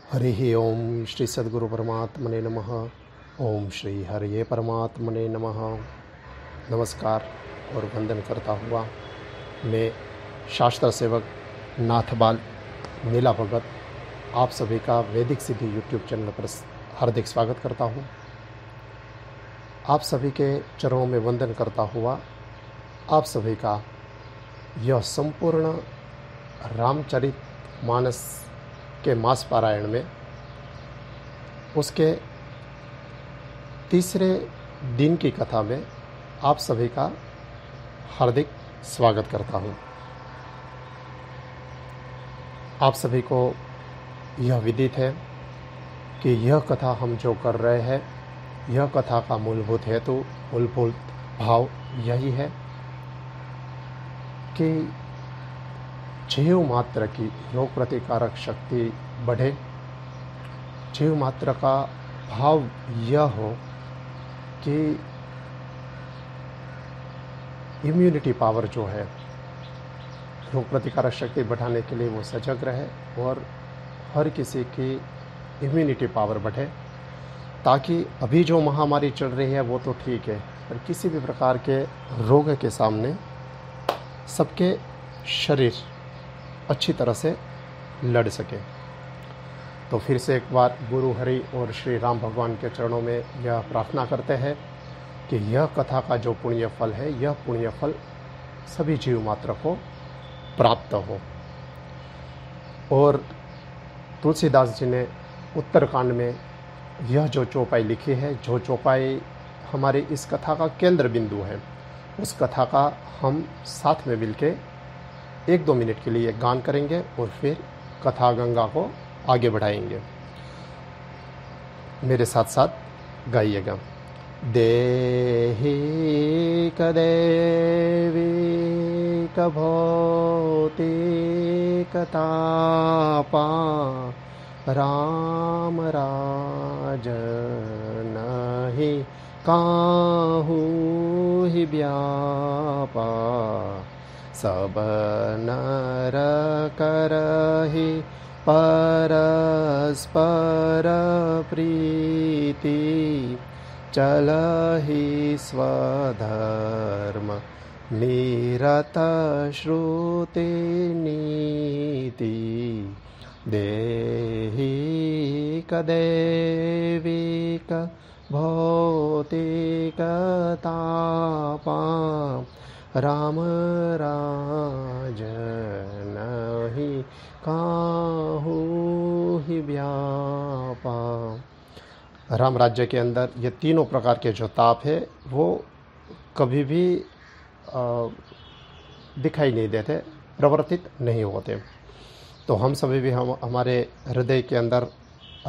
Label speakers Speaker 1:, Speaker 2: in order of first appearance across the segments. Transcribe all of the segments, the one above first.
Speaker 1: हरिः ओम श्री सद्गुरु परमात्मने नमः। ओम श्री हरिये परमात्मने नमः। नमस्कार और वंदन करता हुआ मैं शास्त्र सेवक नाथबाल नीला भगत आप सभी का वैदिक सिद्धि यूट्यूब चैनल पर हार्दिक स्वागत करता हूँ। आप सभी के चरणों में वंदन करता हुआ आप सभी का यह संपूर्ण रामचरित मानस के मास पारायण में उसके तीसरे दिन की कथा में आप सभी का हार्दिक स्वागत करता हूँ। आप सभी को यह विदित है कि यह कथा हम जो कर रहे हैं, यह कथा का मूलभूत हेतु, मूलभूत भाव यही है कि जीव मात्र की रोग प्रतिकारक शक्ति बढ़े। जीव मात्र का भाव यह हो कि इम्यूनिटी पावर जो है, रोग प्रतिकारक शक्ति बढ़ाने के लिए वो सजग रहे और हर किसी की इम्यूनिटी पावर बढ़े, ताकि अभी जो महामारी चल रही है वो तो ठीक है, पर किसी भी प्रकार के रोग के सामने सबके शरीर अच्छी तरह से लड़ सके। तो फिर से एक बार गुरु हरि और श्री राम भगवान के चरणों में यह प्रार्थना करते हैं कि यह कथा का जो पुण्य फल है, यह पुण्य फल सभी जीव मात्र को प्राप्त हो। और तुलसीदास जी ने उत्तरकांड में यह जो चौपाई लिखी है, जो चौपाई हमारी इस कथा का केंद्र बिंदु है, उस कथा का हम साथ में मिलके 1-2 मिनट के लिए गान करेंगे और फिर कथा गंगा को आगे बढ़ाएंगे। मेरे साथ साथ गाइएगा। देहि कदेवी कभौतिकतापा राम राज नहि काहू ही व्यापा सब नर करहि परस्पर प्रीति चलहि स्वधर्म निरत श्रुति नीति देहि कदेविक भौतिकतापा राम राज नहि काहू ही व्यापा। राम राज्य के अंदर ये तीनों प्रकार के जो ताप है वो कभी भी दिखाई नहीं देते, प्रवर्तित नहीं होते। तो हम सभी भी हमारे हृदय के अंदर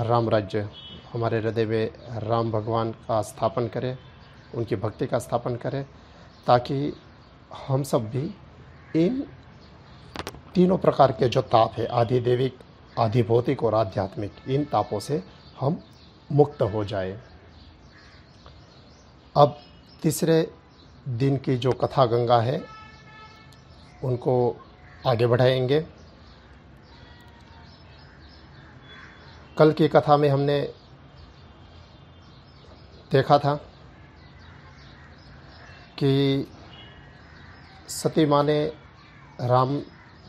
Speaker 1: राम राज्य, हमारे हृदय में राम भगवान का स्थापन करें, उनकी भक्ति का स्थापन करें, ताकि हम सब भी इन तीनों प्रकार के जो ताप है, आधि दैविक, आधि भौतिक और आध्यात्मिक, इन तापों से हम मुक्त हो जाए। अब तीसरे दिन की जो कथा गंगा है उनको आगे बढ़ाएंगे। कल की कथा में हमने देखा था कि सती माँ ने राम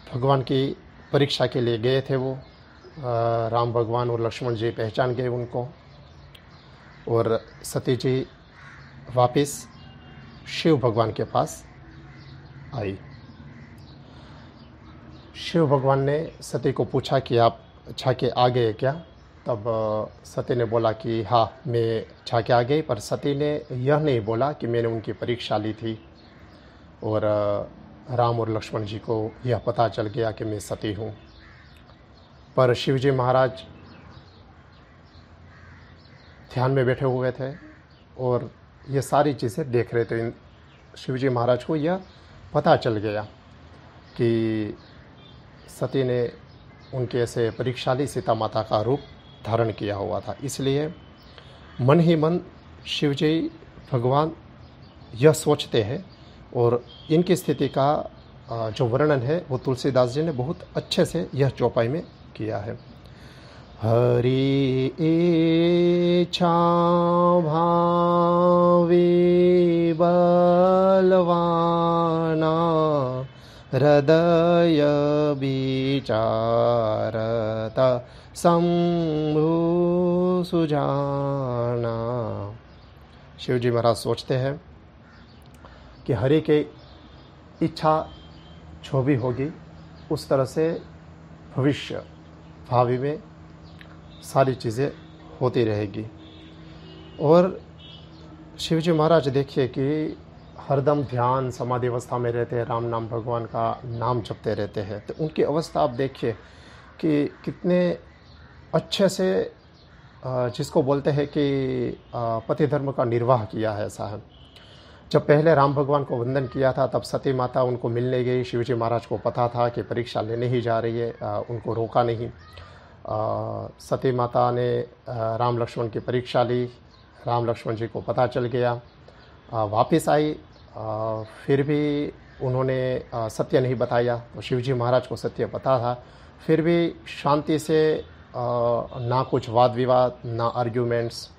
Speaker 1: भगवान की परीक्षा के लिए गए थे। वो राम भगवान और लक्ष्मण जी पहचान गए उनको, और सती जी वापस शिव भगवान के पास आई। शिव भगवान ने सती को पूछा कि आप झाके आ गए क्या? तब सती ने बोला कि हाँ, मैं झाके आ गई, पर सती ने यह नहीं बोला कि मैंने उनकी परीक्षा ली थी और राम और लक्ष्मण जी को यह पता चल गया कि मैं सती हूँ। पर शिवजी महाराज ध्यान में बैठे हुए थे और ये सारी चीज़ें देख रहे थे। शिवजी महाराज को यह पता चल गया कि सती ने उनके ऐसे परीक्षाली सीता माता का रूप धारण किया हुआ था। इसलिए मन ही मन शिवजी भगवान यह सोचते हैं, और इनकी स्थिति का जो वर्णन है वो तुलसीदास जी ने बहुत अच्छे से यह चौपाई में किया है। हरि इच्छा भावी बलवाना हृदय विचारता शंभु सुजाना। शिव जी महाराज सोचते हैं कि हरि के इच्छा जो भी होगी उस तरह से भविष्य भावी में सारी चीज़ें होती रहेगी। और शिव जी महाराज देखिए कि हरदम ध्यान समाधि अवस्था में रहते हैं, राम नाम भगवान का नाम जपते रहते हैं। तो उनकी अवस्था आप देखिए कि कितने अच्छे से जिसको बोलते हैं कि पति धर्म का निर्वाह किया है ऐसा है। जब पहले राम भगवान को वंदन किया था तब सती माता उनको मिलने गई। शिवजी महाराज को पता था कि परीक्षा लेने ही जा रही है, उनको रोका नहीं। सती माता ने राम लक्ष्मण की परीक्षा ली। राम लक्ष्मण जी को पता चल गया, वापस आई, फिर भी उन्होंने सत्य नहीं बताया। तो शिवजी महाराज को सत्य पता था, फिर भी शांति से ना कुछ वाद विवाद, ना आर्ग्यूमेंट्स।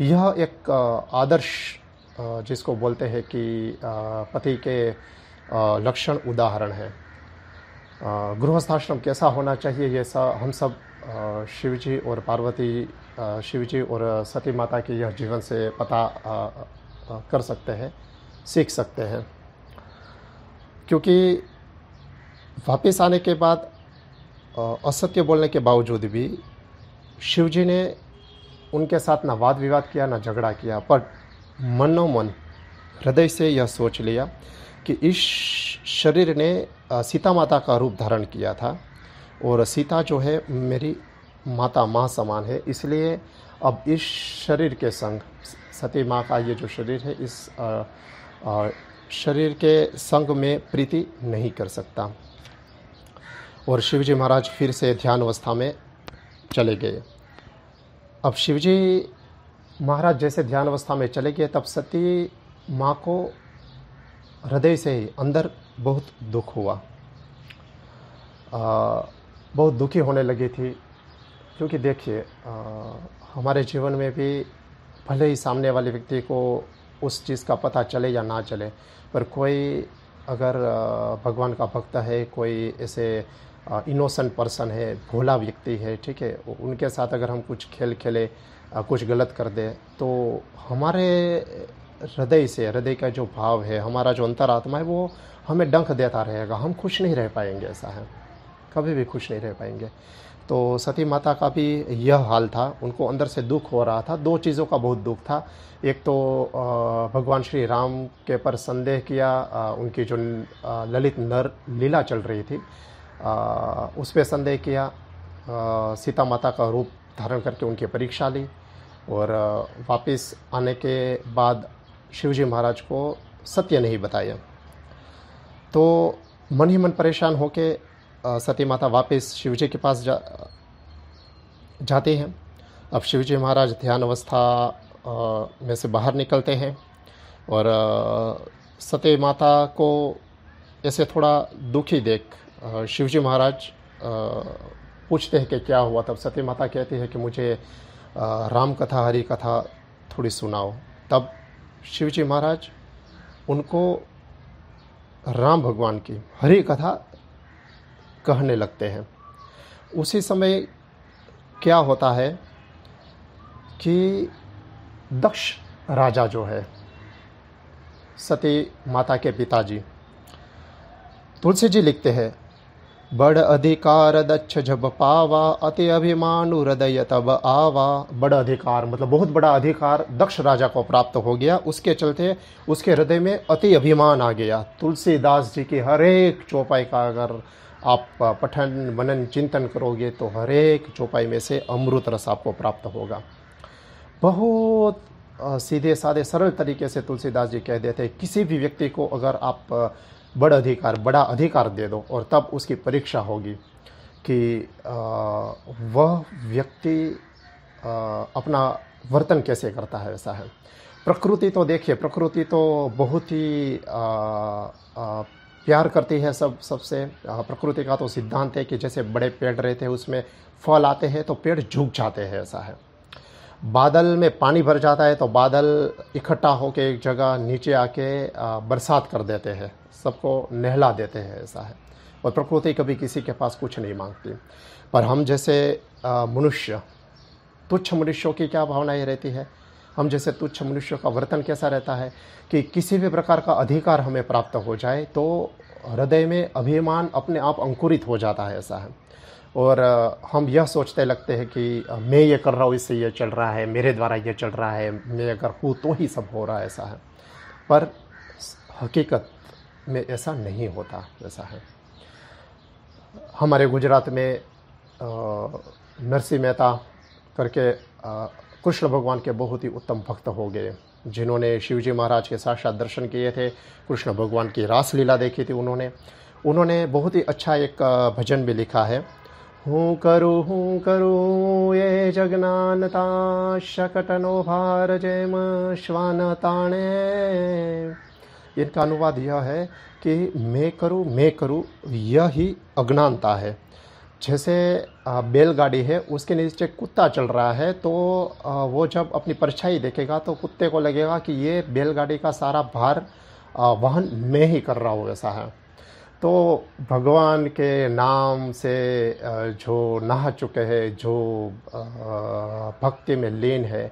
Speaker 1: यह एक आदर्श जिसको बोलते हैं कि पति के लक्षण उदाहरण है। गृहस्थाश्रम कैसा होना चाहिए ये हम सब शिवजी और पार्वती, शिवजी और सती माता की यह जीवन से पता कर सकते हैं, सीख सकते हैं। क्योंकि वापस आने के बाद असत्य बोलने के बावजूद भी शिवजी ने उनके साथ ना वाद विवाद किया, ना झगड़ा किया, पर मनोमन हृदय से यह सोच लिया कि इस शरीर ने सीता माता का रूप धारण किया था और सीता जो है मेरी माता, माँ समान है, इसलिए अब इस शरीर के संग, सती माँ का ये जो शरीर है, इस शरीर के संग में प्रीति नहीं कर सकता। और शिवजी महाराज फिर से ध्यान अवस्था में चले गए। अब शिवजी महाराज जैसे ध्यान अवस्था में चले गए तब सती माँ को हृदय से ही अंदर बहुत दुख हुआ, बहुत दुखी होने लगी थी। क्योंकि देखिए हमारे जीवन में भी भले ही सामने वाले व्यक्ति को उस चीज़ का पता चले या ना चले, पर कोई अगर भगवान का भक्त है, कोई ऐसे इनोसेंट पर्सन है, भोला व्यक्ति है, ठीक है, उनके साथ अगर हम कुछ खेल खेले, कुछ गलत कर दे, तो हमारे हृदय से, हृदय का जो भाव है, हमारा जो अंतरात्मा है, वो हमें डंक देता रहेगा। हम खुश नहीं रह पाएंगे, ऐसा है, कभी भी खुश नहीं रह पाएंगे। तो सती माता का भी यह हाल था, उनको अंदर से दुख हो रहा था। दो चीज़ों का बहुत दुख था। एक तो भगवान श्री राम के पर संदेह किया, उनकी जो ललित नर लीला चल रही थी उस पर संदेह किया, सीता माता का रूप धारण करके उनकी परीक्षा ली। और वापस आने के बाद शिवजी महाराज को सत्य नहीं बताया, तो मन ही मन परेशान होके सती माता वापस शिवजी के पास जाते हैं। अब शिवजी महाराज ध्यान अवस्था में से बाहर निकलते हैं और सती माता को ऐसे थोड़ा दुखी देख शिवजी महाराज पूछते हैं कि क्या हुआ। तब सती माता कहती है कि मुझे राम कथा, हरि कथा थोड़ी सुनाओ। तब शिवजी महाराज उनको राम भगवान की हरि कथा कहने लगते हैं। उसी समय क्या होता है कि दक्ष राजा जो है, सती माता के पिताजी, तुलसी जी लिखते हैं, बड़ अधिकार दक्ष जब पावा, अति अभिमानु हृदय तब आवा। बड़ा अधिकार मतलब बहुत बड़ा अधिकार दक्ष राजा को प्राप्त हो गया, उसके चलते उसके हृदय में अति अभिमान आ गया। तुलसीदास जी की हर एक चौपाई का अगर आप पठन मनन चिंतन करोगे तो हर एक चौपाई में से अमृत रस आपको प्राप्त होगा। बहुत सीधे साधे सरल तरीके से तुलसीदास जी कह देते हैं, किसी भी व्यक्ति को अगर आप बड़ा अधिकार दे दो और तब उसकी परीक्षा होगी कि वह व्यक्ति अपना वर्तन कैसे करता है। ऐसा है। प्रकृति तो देखिए, प्रकृति तो बहुत ही प्यार करती है सबसे। प्रकृति का तो सिद्धांत है कि जैसे बड़े पेड़ रहते हैं उसमें फल आते हैं तो पेड़ झुक जाते हैं, ऐसा है। बादल में पानी भर जाता है तो बादल इकट्ठा होकर एक जगह नीचे आके बरसात कर देते हैं, सबको नहला देते हैं, ऐसा है। और प्रकृति कभी किसी के पास कुछ नहीं मांगती। पर हम जैसे मनुष्य, तुच्छ मनुष्यों की क्या भावनाएं रहती है, हम जैसे तुच्छ मनुष्यों का वर्तन कैसा रहता है कि किसी भी प्रकार का अधिकार हमें प्राप्त हो जाए तो हृदय में अभिमान अपने आप अंकुरित हो जाता है, ऐसा है। और हम यह सोचते लगते हैं कि मैं ये कर रहा हूँ इससे ये चल रहा है, मेरे द्वारा ये चल रहा है, मैं अगर हूँ तो ही सब हो रहा है, ऐसा है। पर हकीकत में ऐसा नहीं होता, ऐसा है। हमारे गुजरात में नरसिंह मेहता करके कृष्ण भगवान के बहुत ही उत्तम भक्त हो गए, जिन्होंने शिवजी महाराज के साक्षात दर्शन किए थे, कृष्ण भगवान की रासलीला देखी थी उन्होंने बहुत ही अच्छा एक भजन भी लिखा है। हूँ करूँ ये जगनानता शकटनो भार जैम श्वान ताणे। इनका अनुवाद यह है कि मैं करूँ यह ही अज्ञानता है। जैसे बैलगाड़ी है, उसके नीचे कुत्ता चल रहा है तो वो जब अपनी परछाई देखेगा तो कुत्ते को लगेगा कि ये बैलगाड़ी का सारा भार वहन मैं ही कर रहा हूँ, ऐसा है। तो भगवान के नाम से जो नहा चुके हैं, जो भक्ति में लीन है,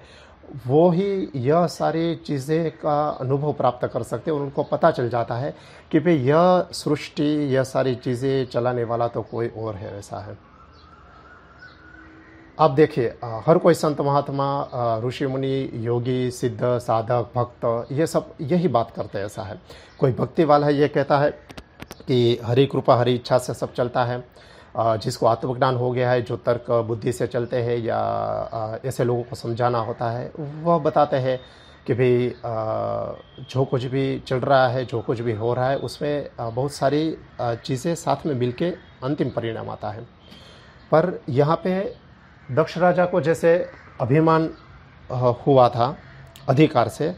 Speaker 1: वो ही यह सारी चीज़ें का अनुभव प्राप्त कर सकते हैं। और उनको पता चल जाता है कि भाई यह सृष्टि, यह सारी चीज़ें चलाने वाला तो कोई और है, ऐसा है। आप देखिए, हर कोई संत महात्मा, ऋषि मुनि, योगी, सिद्ध, साधक, भक्त, ये सब यही बात करते हैं, ऐसा है। कोई भक्ति वाला है ये कहता है कि हरि कृपा हरि इच्छा से सब चलता है। जिसको आत्मज्ञान हो गया है, जो तर्क बुद्धि से चलते हैं या ऐसे लोगों को समझाना होता है, वह बताते हैं कि भाई जो कुछ भी चल रहा है, जो कुछ भी हो रहा है, उसमें बहुत सारी चीज़ें साथ में मिलके अंतिम परिणाम आता है। पर यहाँ पे दक्ष राजा को जैसे अभिमान हुआ था अधिकार से,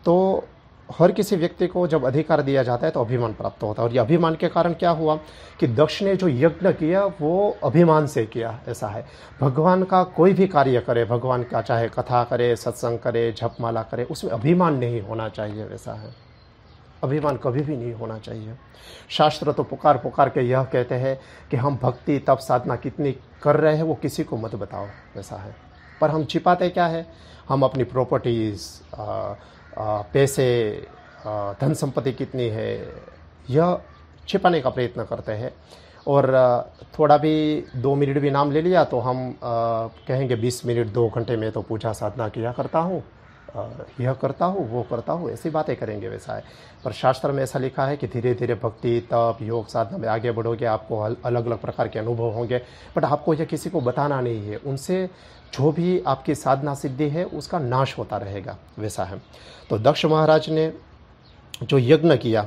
Speaker 1: तो हर किसी व्यक्ति को जब अधिकार दिया जाता है तो अभिमान प्राप्त होता है। और ये अभिमान के कारण क्या हुआ कि दक्ष ने जो यज्ञ किया वो अभिमान से किया, ऐसा है। भगवान का कोई भी कार्य करे, भगवान का चाहे कथा करे, सत्संग करे, जपमाला करे, उसमें अभिमान नहीं होना चाहिए, वैसा है। अभिमान कभी भी नहीं होना चाहिए। शास्त्र तो पुकार पुकार के यह कहते हैं कि हम भक्ति तप साधना कितनी कर रहे हैं वो किसी को मत बताओ, वैसा है। पर हम छिपाते क्या है, हम अपनी प्रॉपर्टीज़, पैसे, धन संपत्ति कितनी है, यह छिपाने का प्रयत्न करते हैं। और थोड़ा भी 2 मिनट भी नाम ले लिया तो हम कहेंगे 20 मिनट 2 घंटे में तो पूजा साधना किया करता हूँ, यह करता हूँ, वो करता हूँ, ऐसी बातें करेंगे, वैसा है। पर शास्त्र में ऐसा लिखा है कि धीरे धीरे भक्ति तप योग साधना में आगे बढ़ोगे, आपको अलग अलग प्रकार के अनुभव होंगे, बट आपको यह किसी को बताना नहीं है। उनसे जो भी आपकी साधना सिद्धि है उसका नाश होता रहेगा, वैसा है। तो दक्ष महाराज ने जो यज्ञ किया,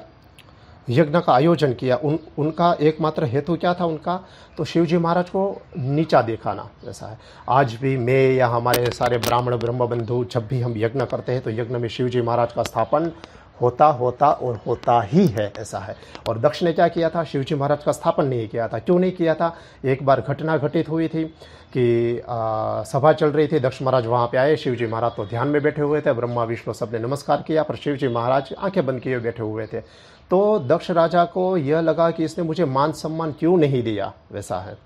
Speaker 1: यज्ञ का आयोजन किया, उनका एकमात्र हेतु क्या था उनका, तो शिवजी महाराज को नीचा दिखाना, वैसा है। आज भी मैं या हमारे सारे ब्राह्मण ब्रह्म बंधु जब भी हम यज्ञ करते हैं तो यज्ञ में शिवजी महाराज का स्थापन होता ही है, ऐसा है। और दक्ष ने क्या किया था, शिवजी महाराज का स्थापन नहीं किया था। क्यों नहीं किया था? एक बार घटना घटित हुई थी कि सभा चल रही थी, दक्ष महाराज वहाँ पे आए, शिवजी महाराज तो ध्यान में बैठे हुए थे, ब्रह्मा विष्णु सब ने नमस्कार किया, पर शिवजी महाराज आंखें बंद किए बैठे हुए थे। तो दक्ष राजा को यह लगा कि इसने मुझे मान सम्मान क्यों नहीं दिया, वैसा है।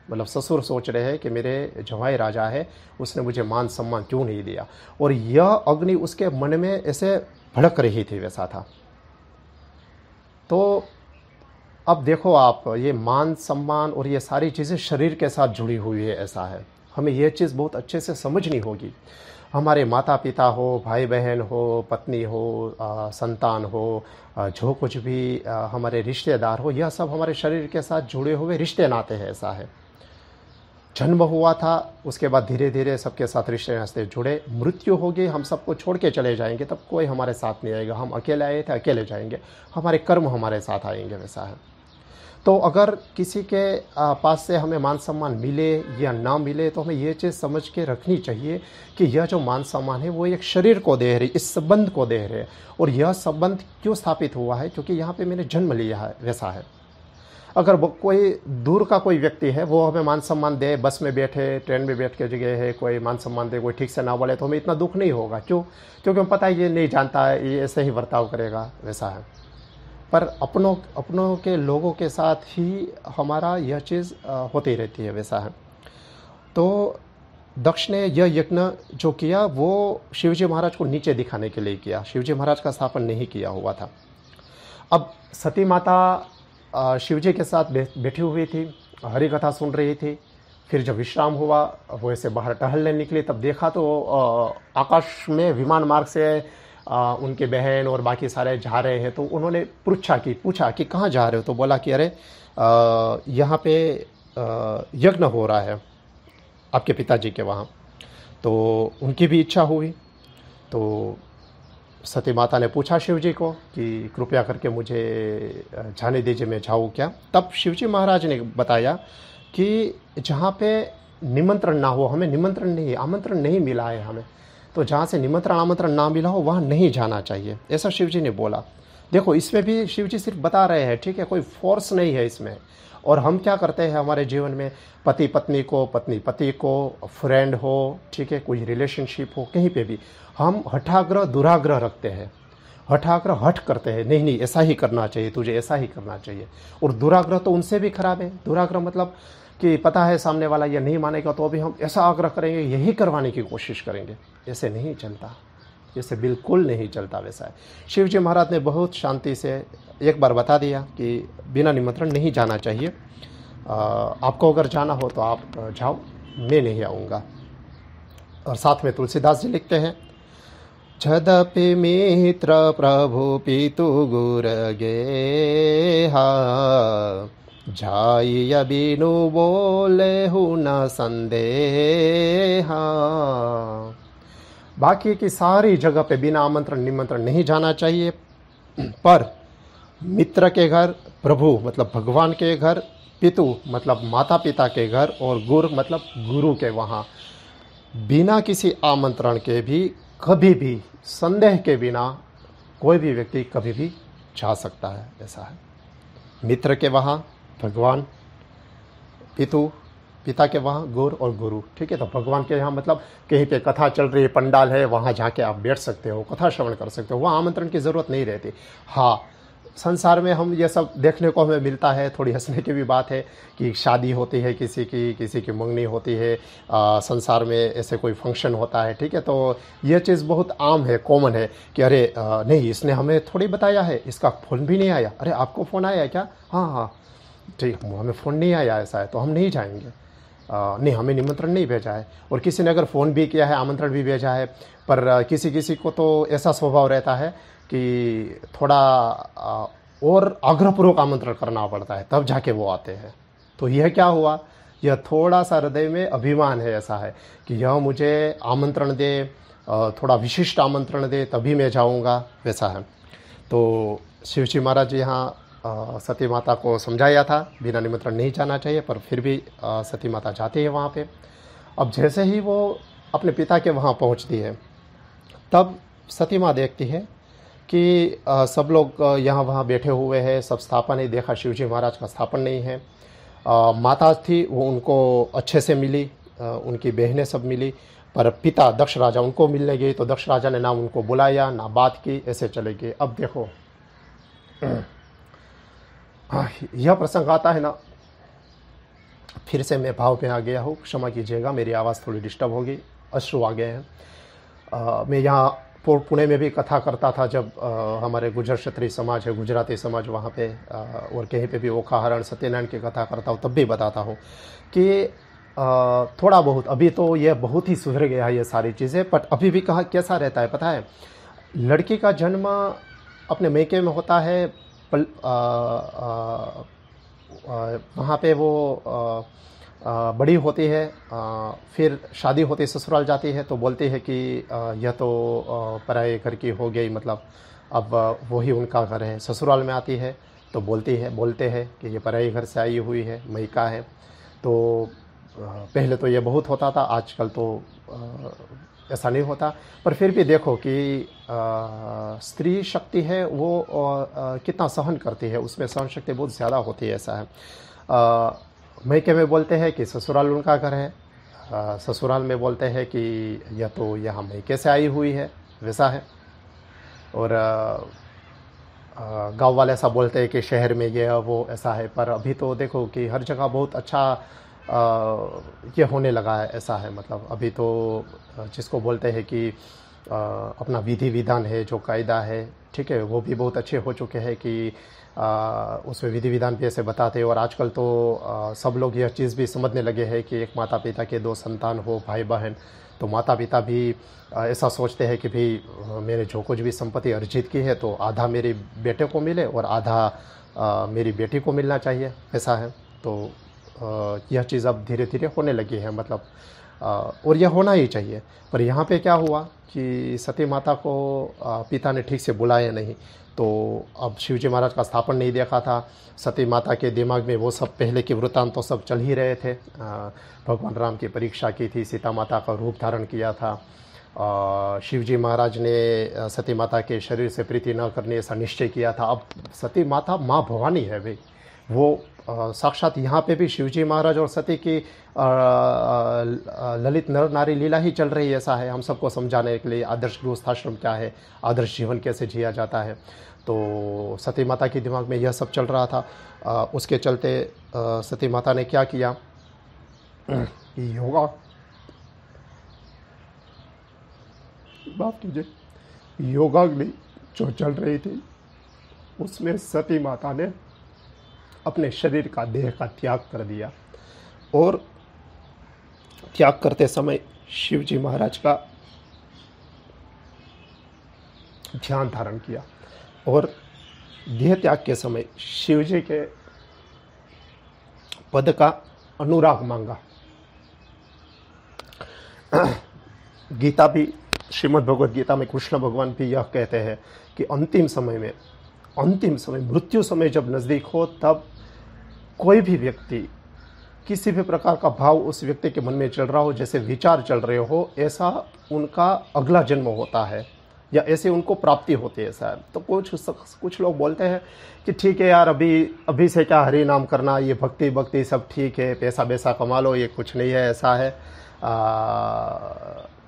Speaker 1: मतलब ससुर सोच रहे हैं कि मेरे जवाई राजा है, उसने मुझे मान सम्मान क्यों नहीं दिया। और यह अग्नि उसके मन में ऐसे भड़क रही थी, वैसा था। तो अब देखो आप, ये मान सम्मान और ये सारी चीज़ें शरीर के साथ जुड़ी हुई है, ऐसा है। हमें यह चीज़ बहुत अच्छे से समझनी होगी। हमारे माता पिता हो, भाई बहन हो, पत्नी हो, संतान हो, जो कुछ भी हमारे रिश्तेदार हो, यह सब हमारे शरीर के साथ जुड़े हुए रिश्ते नाते हैं, ऐसा है। जन्म हुआ था, उसके बाद धीरे धीरे सबके साथ रिश्ते नाते जुड़े, मृत्यु होगी, हम सबको छोड़ के चले जाएंगे, तब कोई हमारे साथ नहीं आएगा। हम अकेले आए थे, अकेले जाएंगे, हमारे कर्म हमारे साथ आएंगे, वैसा है। तो अगर किसी के पास से हमें मान सम्मान मिले या ना मिले, तो हमें ये चीज़ समझ के रखनी चाहिए कि यह जो मान सम्मान है वो एक शरीर को दे रही, इस संबंध को दे रहे। और यह संबंध क्यों स्थापित हुआ है? क्योंकि यहाँ पे मैंने जन्म लिया है, वैसा है। अगर वो कोई दूर का कोई व्यक्ति है, वो हमें मान सम्मान दे, बस में बैठे, ट्रेन में बैठ के जगह है, कोई मान सम्मान दे, कोई ठीक से ना बोले, तो हमें इतना दुख नहीं होगा। क्यों? क्योंकि हम पता है ये नहीं जानता है, ये ऐसे ही बर्ताव करेगा, वैसा है। पर अपनों के लोगों के साथ ही हमारा यह चीज़ होती रहती है, वैसा है। तो दक्ष ने यह यज्ञ जो किया वो शिवजी महाराज को नीचे दिखाने के लिए किया, शिवजी महाराज का स्थापन नहीं किया हुआ था। अब सती माता शिवजी के साथ बैठी हुई थी, हरि कथा सुन रही थी। फिर जब विश्राम हुआ, वो ऐसे बाहर टहलने निकली, तब देखा तो आकाश में विमान मार्ग से उनके बहन और बाकी सारे जा रहे हैं। तो उन्होंने पूछा कि कहाँ जा रहे हो? तो बोला कि अरे यहाँ पे यज्ञ हो रहा है आपके पिताजी के वहाँ। तो उनकी भी इच्छा हुई। तो सती माता ने पूछा शिवजी को कि कृपया करके मुझे जाने दीजिए, मैं जाऊँ क्या? तब शिवजी महाराज ने बताया कि जहाँ पे निमंत्रण ना हो, हमें आमंत्रण नहीं मिला है हमें, तो जहाँ से निमंत्रण आमंत्रण ना मिला हो वहाँ नहीं जाना चाहिए, ऐसा शिवजी ने बोला। देखो, इसमें भी शिवजी सिर्फ बता रहे हैं, ठीक है, कोई फोर्स नहीं है इसमें। और हम क्या करते हैं हमारे जीवन में, पति पत्नी को, पत्नी पति को, फ्रेंड हो, ठीक है, कोई रिलेशनशिप हो, कहीं पे भी हम हठाग्रह दुराग्रह रखते हैं, हठ करते हैं, नहीं ऐसा ही करना चाहिए, तुझे ऐसा ही करना चाहिए। और दुराग्रह तो उनसे भी खराब है। दुराग्रह मतलब कि पता है सामने वाला ये नहीं मानेगा, तो अभी हम ऐसा आग्रह करेंगे, यही करवाने की कोशिश करेंगे। ऐसे नहीं चलता, ऐसे बिल्कुल नहीं चलता, वैसा है। शिवजी महाराज ने बहुत शांति से एक बार बता दिया कि बिना निमंत्रण नहीं जाना चाहिए, आपको अगर जाना हो तो आप जाओ, मैं नहीं आऊँगा। और साथ में तुलसीदास जी लिखते हैं, यद्यपि मित्र प्रभु पितु गुर गेहा, जाइय बिनु बोले हूँ न संदेहा। बाकी की सारी जगह पे बिना आमंत्रण निमंत्रण नहीं जाना चाहिए, पर मित्र के घर, प्रभु मतलब भगवान के घर, पितु मतलब माता पिता के घर, और गुरु मतलब गुरु के वहाँ बिना किसी आमंत्रण के भी, कभी भी संदेह के बिना कोई भी व्यक्ति कभी भी जा सकता है, ऐसा है। मित्र के वहाँ भगवान, पिता के वहाँ गुरु और गुरु, ठीक है। तो भगवान के यहाँ मतलब कहीं पे कथा चल रही है, पंडाल है, वहाँ जाके आप बैठ सकते हो, कथा श्रवण कर सकते हो, वहाँ आमंत्रण की ज़रूरत नहीं रहती। हाँ, संसार में हम ये सब देखने को हमें मिलता है। थोड़ी हंसने की भी बात है कि शादी होती है किसी की मंगनी होती है, संसार में ऐसे कोई फंक्शन होता है, ठीक है। तो ये चीज़ बहुत आम है, कॉमन है कि अरे नहीं, इसने हमें थोड़ी बताया है, इसका फ़ोन भी नहीं आया। अरे आपको फ़ोन आया है क्या? हाँ ठीक, हमें फ़ोन नहीं आया, ऐसा है तो हम नहीं जाएंगे। नहीं, हमें निमंत्रण नहीं भेजा है। और किसी ने अगर फ़ोन भी किया है, आमंत्रण भी भेजा है, पर किसी को तो ऐसा स्वभाव रहता है कि थोड़ा और आग्रहपूर्वक आमंत्रण करना पड़ता है, तब जाके वो आते हैं। तो यह क्या हुआ, यह थोड़ा सा हृदय में अभिमान है, ऐसा है कि यह मुझे आमंत्रण दे, थोड़ा विशिष्ट आमंत्रण दे, तभी मैं जाऊंगा, वैसा है। तो शिवजी महाराज यहाँ सती माता को समझाया था बिना निमंत्रण नहीं जाना चाहिए, पर फिर भी सती माता जाती है वहाँ पे। अब जैसे ही वो अपने पिता के वहाँ पहुँचती है, तब सती माँ देखती है कि सब लोग यहाँ वहाँ बैठे हुए हैं, सब स्थापन है। देखा शिवजी महाराज का स्थापन नहीं है। माता थी वो उनको अच्छे से मिली, उनकी बहनें सब मिली, पर पिता दक्ष राजा उनको मिलने गई, तो दक्ष राजा ने ना उनको बुलाया ना बात की, ऐसे चले गए। अब देखो यह प्रसंग आता है ना, फिर से मैं भाव में आ गया हूँ, क्षमा कीजिएगा, मेरी आवाज़ थोड़ी डिस्टर्ब होगी, अश्रु आ गए हैं। मैं यहाँ पुणे में भी कथा करता था, जब हमारे गुजर क्षत्रिय समाज है, गुजराती समाज, वहाँ पे और कहीं पे भी ओखाहरण सत्यनारायण की कथा करता हूँ, तब भी बताता हूँ कि थोड़ा बहुत, अभी तो ये बहुत ही सुधर गया है ये सारी चीज़ें, बट अभी भी कहाँ कैसा रहता है पता है, लड़की का जन्म अपने मैके में होता है, वहाँ पे वो बड़ी होती है, फिर शादी होती है, ससुराल जाती है, तो बोलती है कि यह तो पराये घर की हो गई, मतलब अब वही उनका घर है। ससुराल में आती है तो बोलते हैं कि ये पराई घर से आई हुई है, मैका है। तो पहले तो ये बहुत होता था, आजकल तो ऐसा नहीं होता। पर फिर भी देखो कि स्त्री शक्ति है वो कितना सहन करती है, उसमें सहन शक्ति बहुत ज़्यादा होती है, ऐसा है। मैके में बोलते हैं कि ससुराल उनका घर है, ससुराल में बोलते हैं कि यह तो यहाँ मैके से आई हुई है, वैसा है। और गांव वाले ऐसा बोलते हैं कि शहर में ये वो ऐसा है। पर अभी तो देखो कि हर जगह बहुत अच्छा ये होने लगा है, ऐसा है। मतलब अभी तो जिसको बोलते हैं कि अपना विधि विधान है, जो कायदा है, ठीक है, वो भी बहुत अच्छे हो चुके हैं कि उसमें विधि विधान भी ऐसे बताते हैं। और आजकल तो सब लोग यह चीज़ भी समझने लगे हैं कि एक माता पिता के दो संतान हो, भाई बहन, तो माता पिता भी ऐसा सोचते हैं कि भाई मैंने जो कुछ भी संपत्ति अर्जित की है तो आधा मेरे बेटे को मिले और आधा मेरी बेटी को मिलना चाहिए, ऐसा है। तो यह चीज़ अब धीरे धीरे होने लगी है, मतलब और यह होना ही चाहिए। पर यहाँ पे क्या हुआ कि सती माता को पिता ने ठीक से बुलाया नहीं, तो अब शिवजी महाराज का स्थापन नहीं देखा था। सती माता के दिमाग में वो सब पहले के वृत्तांत तो सब चल ही रहे थे। भगवान राम की परीक्षा की थी, सीता माता का रूप धारण किया था, शिवजी महाराज ने सती माता के शरीर से प्रीति न करने ऐसा निश्चय किया था। अब सती माता माँ भवानी है भाई, वो साक्षात यहाँ पे भी शिवजी महाराज और सती की ललित नर नारी लीला ही चल रही है, ऐसा है। हम सबको समझाने के लिए आदर्श गृहस्थाश्रम क्या है, आदर्श जीवन कैसे जिया जाता है। तो सती माता के दिमाग में यह सब चल रहा था। उसके चलते सती माता ने क्या किया, योगा, माफ कीजिए, योगाग्नि जो चल रही थी उसमें सती माता ने अपने शरीर का, देह का त्याग कर दिया। और त्याग करते समय शिवजी महाराज का ध्यान धारण किया और देह त्याग के समय शिवजी के पद का अनुराग मांगा। गीता भी, श्रीमद् भगवद गीता में कृष्ण भगवान भी यह कहते हैं कि अंतिम समय, मृत्यु समय जब नज़दीक हो, तब कोई भी व्यक्ति, किसी भी प्रकार का भाव उस व्यक्ति के मन में चल रहा हो, जैसे विचार चल रहे हो, ऐसा उनका अगला जन्म होता है या ऐसे उनको प्राप्ति होती है, ऐसा है। तो कुछ लोग बोलते हैं कि ठीक है यार, अभी से क्या हरि नाम करना, ये भक्ति सब ठीक है, पैसा वैसा कमा लो, ये कुछ नहीं है, ऐसा है।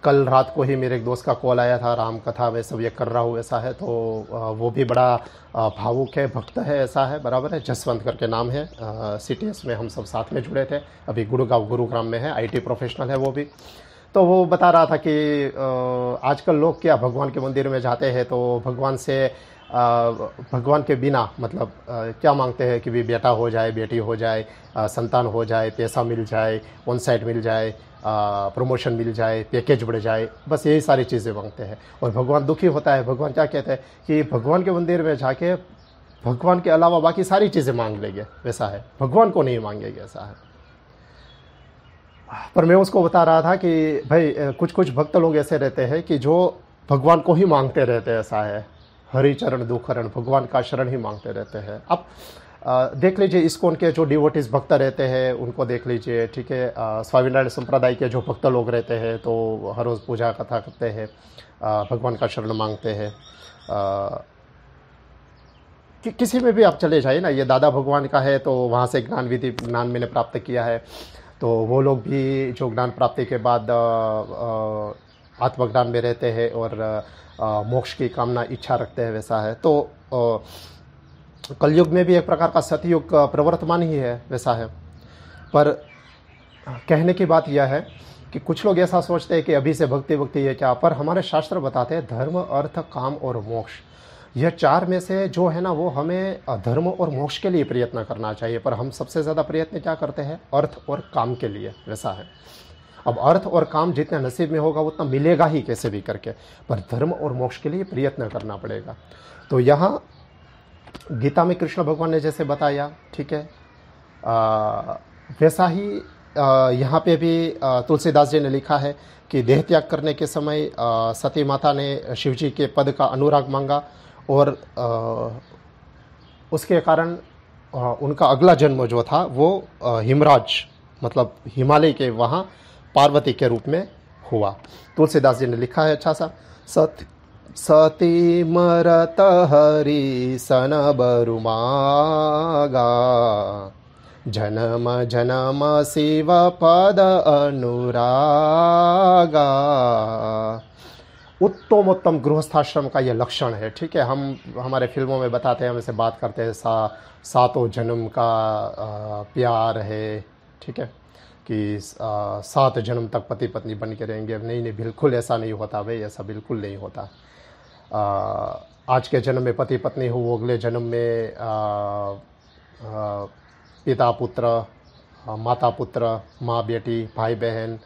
Speaker 1: कल रात को ही मेरे एक दोस्त का कॉल आया था, राम कथा में सब ये कर रहा हूँ, ऐसा है। तो वो भी बड़ा भावुक है, भक्त है, ऐसा है, बराबर है। जसवंत करके नाम है, CTS में हम सब साथ में जुड़े थे, अभी गुरुग्राम में है, IT प्रोफेशनल है वो भी। तो वो बता रहा था कि आजकल लोग क्या भगवान के मंदिर में जाते हैं तो भगवान के बिना मतलब क्या मांगते हैं कि भी बेटा हो जाए, बेटी हो जाए, संतान हो जाए, पैसा मिल जाए, ऑन साइट मिल जाए, प्रमोशन मिल जाए, पैकेज बढ़ जाए, बस यही सारी चीज़ें मांगते हैं। और भगवान दुखी होता है। भगवान क्या कहते हैं कि भगवान के मंदिर में जाके भगवान के अलावा बाकी सारी चीज़ें मांग लेंगे, वैसा है, भगवान को नहीं मांगेंगे, ऐसा है। पर मैं उसको बता रहा था कि भाई कुछ भक्त लोग ऐसे रहते हैं कि जो भगवान को ही मांगते रहते हैं, ऐसा है। हरि चरण दुखरण, भगवान का शरण ही मांगते रहते हैं। अब देख लीजिए, इस्कॉन के जो डिवोटीज भक्त रहते हैं उनको देख लीजिए, ठीक है। स्वामीनारायण संप्रदाय के जो भक्त लोग रहते हैं तो हर रोज़ पूजा कथा करते हैं, भगवान का शरण मांगते हैं। किसी में भी आप चले जाइए ना, ये दादा भगवान का है तो वहाँ से ज्ञान मैंने प्राप्त किया है, तो वो लोग भी जो ज्ञान प्राप्ति के बाद आत्मज्ञान में रहते हैं और मोक्ष की कामना इच्छा रखते हैं, वैसा है। तो कलयुग में भी एक प्रकार का सतयुग प्रवर्तमान ही है, वैसा है। पर कहने की बात यह है कि कुछ लोग ऐसा सोचते हैं कि अभी से भक्ति है क्या, पर हमारे शास्त्र बताते हैं धर्म, अर्थ, काम और मोक्ष, यह चार में से जो है ना, वो हमें धर्म और मोक्ष के लिए प्रयत्न करना चाहिए। पर हम सबसे ज़्यादा प्रयत्न क्या करते हैं, अर्थ और काम के लिए, वैसा है। अब अर्थ और काम जितना नसीब में होगा उतना मिलेगा ही कैसे भी करके, पर धर्म और मोक्ष के लिए प्रयत्न करना पड़ेगा। तो यहाँ गीता में कृष्ण भगवान ने जैसे बताया, ठीक है, वैसा ही यहाँ पे भी तुलसीदास जी ने लिखा है कि देह त्याग करने के समय सती माता ने शिवजी के पद का अनुराग मांगा और उसके कारण उनका अगला जन्म जो था वो हिमराज मतलब हिमालय के वहाँ पार्वती के रूप में हुआ। तुलसीदास जी ने लिखा है अच्छा सा, सत सती मरत हरि सन बरु मागा, जन्म जन्म शिव पद अनुरागा। उत्तमोत्तम गृहस्थाश्रम का ये लक्षण है, ठीक है। हम हमारे फिल्मों में बताते हैं, हम इसे बात करते हैं सातों जन्म का प्यार है, ठीक है, कि 7 जन्म तक पति पत्नी बन के रहेंगे। नहीं नहीं, बिल्कुल ऐसा नहीं होता भाई, ऐसा बिल्कुल नहीं होता। आज के जन्म में पति पत्नी हो, वो अगले जन्म में पिता पुत्र, माता पुत्र, माँ बेटी, भाई बहन,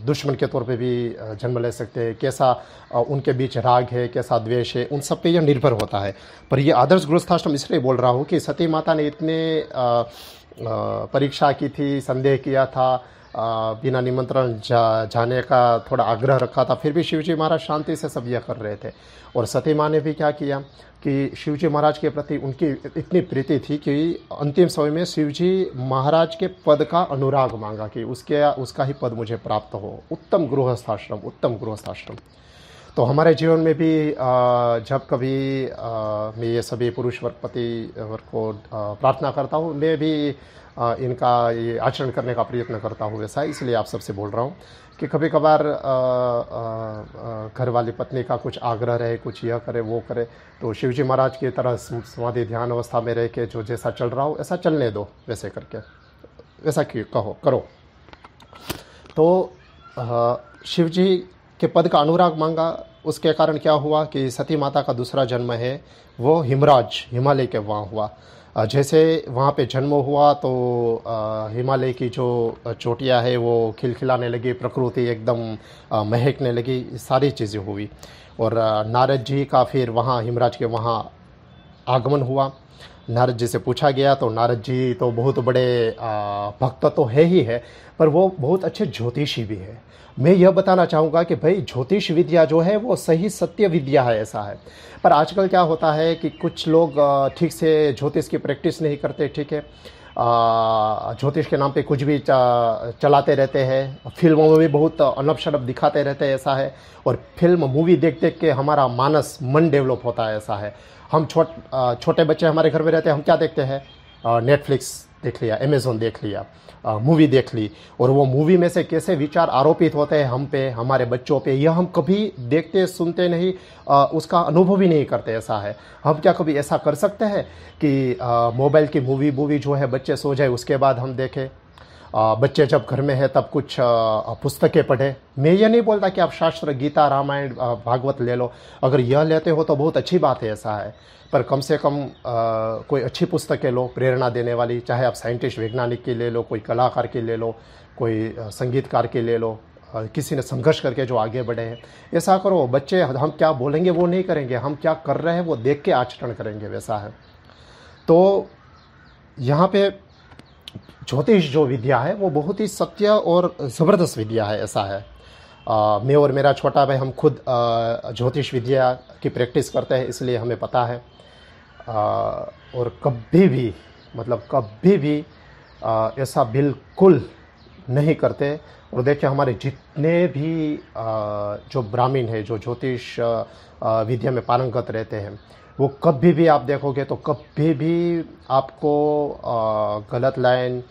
Speaker 1: दुश्मन के तौर पे भी जन्म ले सकते हैं। कैसा उनके बीच राग है, कैसा द्वेष है, उन सब पे यह निर्भर होता है। पर ये आदर्श गृहस्थाश्रम इसलिए बोल रहा हूँ कि सती माता ने इतने परीक्षा की थी, संदेह किया था, बिना निमंत्रण जाने का थोड़ा आग्रह रखा था, फिर भी शिवजी महाराज शांति से सब यह कर रहे थे। और सती माँ ने भी क्या किया कि शिवजी महाराज के प्रति उनकी इतनी प्रीति थी कि अंतिम समय में शिवजी महाराज के पद का अनुराग मांगा कि उसका ही पद मुझे प्राप्त हो। उत्तम गृहस्थाश्रम, उत्तम गृहस्थाश्रम। तो हमारे जीवन में भी जब कभी मैं ये सभी पुरुष वर्ग पति वर्ग को प्रार्थना करता हूँ, मैं भी इनका ये आचरण करने का प्रयत्न करता हूँ वैसा। इसलिए आप सबसे बोल रहा हूँ कि कभी कभार घर वाली पत्नी का कुछ आग्रह रहे, कुछ यह करे वो करे, तो शिवजी महाराज की तरह समाधि ध्यान अवस्था में रह के जो जैसा चल रहा हो ऐसा चलने दो, वैसे करके वैसा कहो करो। तो शिवजी के पद का अनुराग मांगा, उसके कारण क्या हुआ कि सती माता का दूसरा जन्म है वो हिमराज, हिमालय के वहाँ हुआ। जैसे वहाँ पे जन्म हुआ तो हिमालय की जो चोटियाँ है वो खिलखिलाने लगी, प्रकृति एकदम महकने लगी, सारी चीज़ें हुई। और नारद जी का फिर वहाँ हिमराज के वहाँ आगमन हुआ। नारद जी से पूछा गया तो नारद जी तो बहुत बड़े भक्त तो है ही है, पर वो बहुत अच्छे ज्योतिषी भी है। मैं यह बताना चाहूँगा कि भाई ज्योतिष विद्या जो है वो सही सत्य विद्या है, ऐसा है। पर आजकल क्या होता है कि कुछ लोग ठीक से ज्योतिष की प्रैक्टिस नहीं करते, ठीक है, ज्योतिष के नाम पे कुछ भी चलाते रहते हैं, फिल्मों में भी बहुत अनब शनब दिखाते रहते हैं, ऐसा है। और फिल्म मूवी देख देख के हमारा मन डेवलप होता है, ऐसा है। हम छोटे बच्चे हमारे घर में रहते हैं, हम क्या देखते हैं, नेटफ्लिक्स देख लिया, अमेज़ॉन देख लिया, मूवी देख ली, और वो मूवी में से कैसे विचार आरोपित होते हैं हम पे, हमारे बच्चों पे, यह हम कभी देखते सुनते नहीं, उसका अनुभव ही नहीं करते, ऐसा है। हम क्या कभी ऐसा कर सकते हैं कि मोबाइल की मूवी जो है बच्चे सो जाए उसके बाद हम देखें? बच्चे जब घर में है तब कुछ पुस्तकें पढ़े। मैं ये नहीं बोलता कि आप शास्त्र, गीता, रामायण, भागवत ले लो, अगर यह लेते हो तो बहुत अच्छी बात है, ऐसा है। पर कम से कम कोई अच्छी पुस्तकें लो, प्रेरणा देने वाली, चाहे आप साइंटिस्ट वैज्ञानिक की ले लो, कोई कलाकार की ले लो, कोई संगीतकार की ले लो, किसी ने संघर्ष करके जो आगे बढ़े हैं, ऐसा करो। बच्चे हम क्या बोलेंगे वो नहीं करेंगे, हम क्या कर रहे हैं वो देख के आचरण करेंगे, वैसा है। तो यहाँ पे ज्योतिष जो विद्या है वो बहुत ही सत्य और ज़बरदस्त विद्या है, ऐसा है। मैं और मेरा छोटा भाई हम खुद ज्योतिष विद्या की प्रैक्टिस करते हैं, इसलिए हमें पता है। और कभी भी ऐसा बिल्कुल नहीं करते। और देखिए हमारे जितने भी जो ब्राह्मण है, जो ज्योतिष विद्या में पारंगत रहते हैं, वो कभी भी आप देखोगे तो कभी भी आपको गलत लाइन,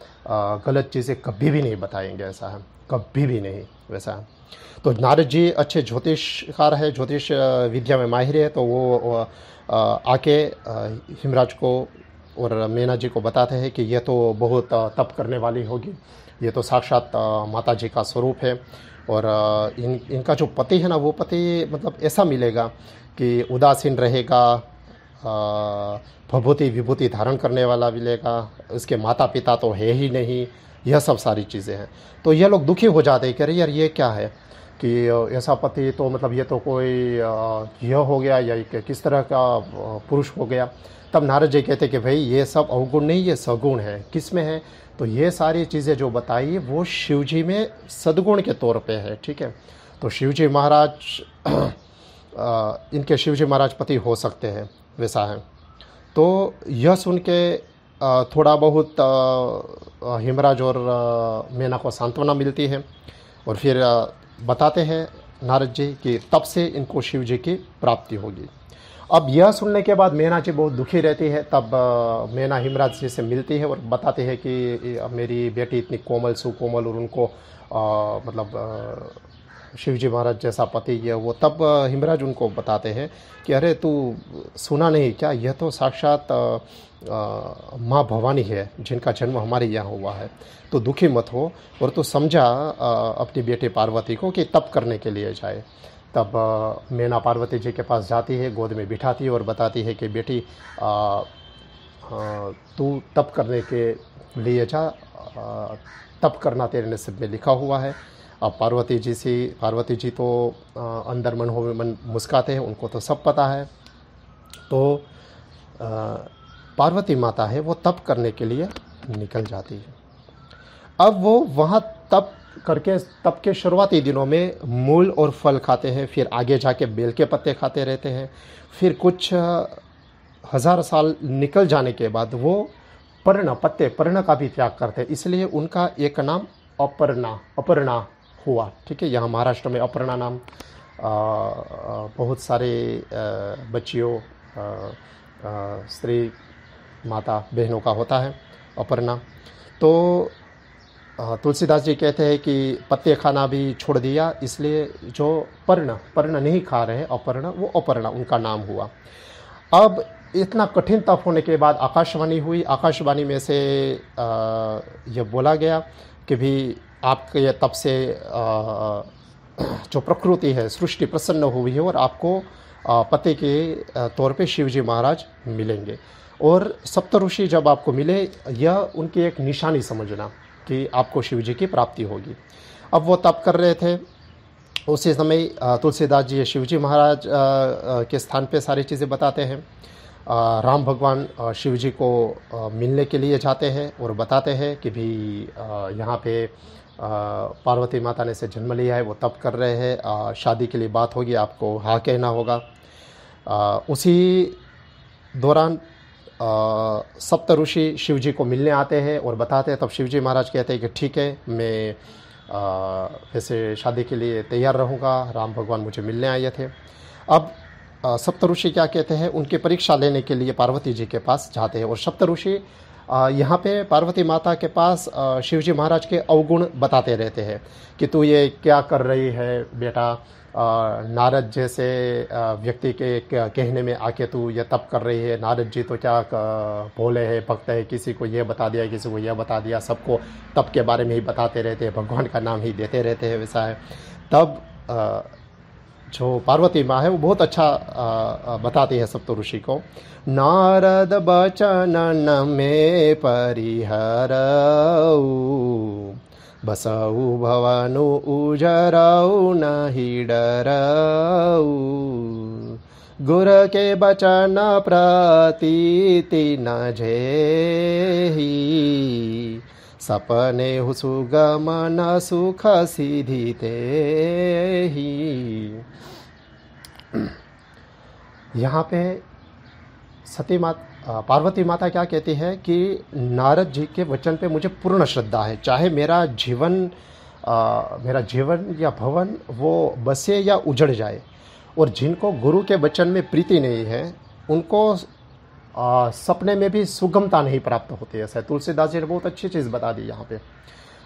Speaker 1: गलत चीज़ें कभी भी नहीं बताएंगे, ऐसा है, कभी भी नहीं, वैसा है। तो नारद जी अच्छे ज्योतिषकार है, ज्योतिष विद्या में माहिर है, तो वो आके हिमराज को और मीना जी को बताते हैं कि ये तो बहुत तप करने वाली होगी, ये तो साक्षात माता जी का स्वरूप है। और इनका जो पति है ना, वो पति मतलब ऐसा मिलेगा कि उदासीन रहेगा, भभूति विभूति धारण करने वाला मिलेगा, उसके माता पिता तो है ही नहीं, यह सब सारी चीज़ें हैं। तो ये लोग दुखी हो जाते हैं कि अरे यार ये क्या है कि ऐसा पति, तो मतलब ये तो कोई यह हो गया या किस तरह का पुरुष हो गया। तब नारद जी कहते कि भाई ये सब अवगुण नहीं, ये सगुण है। किस में है? तो ये सारी चीज़ें जो बताई वो शिवजी में सद्गुण के तौर पे है, ठीक है। तो शिवजी महाराज इनके शिवजी महाराज पति हो सकते हैं, वैसा है। तो यह सुन के थोड़ा बहुत हिमराज और मैना को सांत्वना मिलती है और फिर बताते हैं नारद जी कि तब से इनको शिव जी की प्राप्ति होगी। अब यह सुनने के बाद मैना जी बहुत दुखी रहती है। तब मैना हिमराज जी से मिलती है और बताती है कि मेरी बेटी इतनी कोमल सुकोमल और उनको शिव जी महाराज जैसा पति है वो। तब हिमराज उनको बताते हैं कि अरे तू सुना नहीं क्या, यह तो साक्षात माँ भवानी है जिनका जन्म हमारे यहाँ हुआ है। तो दुखी मत हो और तू समझा अपनी बेटी पार्वती को कि तप करने के लिए जाए। तब मैना पार्वती जी के पास जाती है, गोद में बिठाती है और बताती है कि बेटी तू तप करने के लिए जा, तप करना तेरे नसीब में लिखा हुआ है। अब पार्वती जी तो अंदर मन हो मन मुस्काते हैं, उनको तो सब पता है। तो पार्वती माता है वो तप करने के लिए निकल जाती है। अब वो वहाँ तप के शुरुआती दिनों में मूल और फल खाते हैं, फिर आगे जाके बेल के पत्ते खाते रहते हैं। फिर कुछ हजार साल निकल जाने के बाद वो पर्ण का भी त्याग करते हैं, इसलिए उनका एक नाम अपर्णा हुआ। ठीक है, यहाँ महाराष्ट्र में अपर्णा नाम बहुत सारे बच्चियों स्त्री माता बहनों का होता है अपर्णा। तो तुलसीदास जी कहते हैं कि पत्ते खाना भी छोड़ दिया, इसलिए जो पर्ण नहीं खा रहे वो अपर्णा उनका नाम हुआ। अब इतना कठिन तप होने के बाद आकाशवाणी हुई। आकाशवाणी में से यह बोला गया कि भी आपके तप से जो प्रकृति है सृष्टि प्रसन्न हुई है और आपको पति के तौर पे शिवजी महाराज मिलेंगे। और सप्त ऋषि जब आपको मिले, यह उनकी एक निशानी समझना कि आपको शिवजी की प्राप्ति होगी। अब वो तप कर रहे थे, उसी समय तुलसीदास जी शिवजी महाराज के स्थान पे सारी चीज़ें बताते हैं। राम भगवान शिव जी को मिलने के लिए जाते हैं और बताते हैं कि भी यहाँ पे पार्वती माता ने से जन्म लिया है, वो तप कर रहे हैं, शादी के लिए बात होगी, आपको हाँ कहना होगा। उसी दौरान सप्त ऋषि शिव जी को मिलने आते हैं और बताते हैं। तब शिव जी महाराज कहते हैं कि ठीक है, मैं वैसे शादी के लिए तैयार रहूँगा, राम भगवान मुझे मिलने आए थे। अब सप्त ऋषि क्या कहते हैं, उनकी परीक्षा लेने के लिए पार्वती जी के पास जाते हैं। और सप्त ऋषि यहाँ पे पार्वती माता के पास शिवजी महाराज के अवगुण बताते रहते हैं कि तू ये क्या कर रही है बेटा, नारद जैसे व्यक्ति के कहने में आके तू ये तप कर रही है। नारद जी तो क्या भोले हैं, भक्त है, किसी को ये बता दिया, किसी को यह बता दिया, सबको तप के बारे में ही बताते रहते हैं, भगवान का नाम ही देते रहते हैं, वैसा है। तब जो पार्वती माँ है वो बहुत अच्छा बताती है सप्त ऋषि को। नारद बचन में परिहरऊ, बसऊ भवनु उजरऊ नहीं डरऊ, गुर के बचन प्रतीति न जेहि, सपने सुगमन सुख सिद्धि तेहि। यहाँ पे पार्वती माता क्या कहती है कि नारद जी के वचन पे मुझे पूर्ण श्रद्धा है, चाहे मेरा जीवन या भवन वो बसे या उजड़ जाए। और जिनको गुरु के वचन में प्रीति नहीं है, उनको सपने में भी सुगमता नहीं प्राप्त होती है। ऐसा तुलसीदास जी ने बहुत अच्छी चीज़ बता दी यहाँ पे